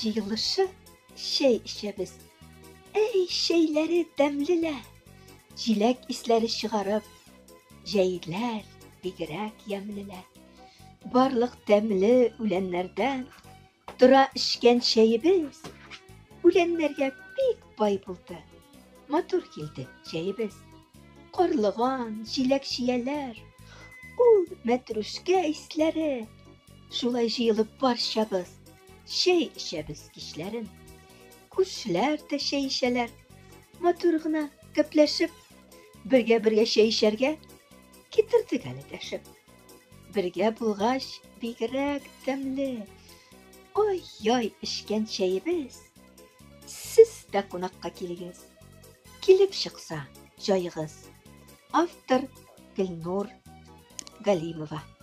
жыйылышы şey içebiz. Ey şeyleri demliler, çilek isleri çıkarıp, jeyler bigirek yemliler. Barlık demli ülenlerden, dura işken şeyimiz, ülenlerge bik bay buldu. Matur kildi şeyimiz. Qorlıgan jilek şiyeler, ul metruşke isleri, şulay jıyılıp barşabız, şey içebiz kişlerin. Kuşlar da şey işeler, maturğuna köpleşip, birge şey işerge, getirdik hali deşip. Birge bulgaş bigirek demli, oy yoy işken şeyimiz, siz de konakka kiligiz, kilip şıksa joyığız. Автор Гүлнур Галимова.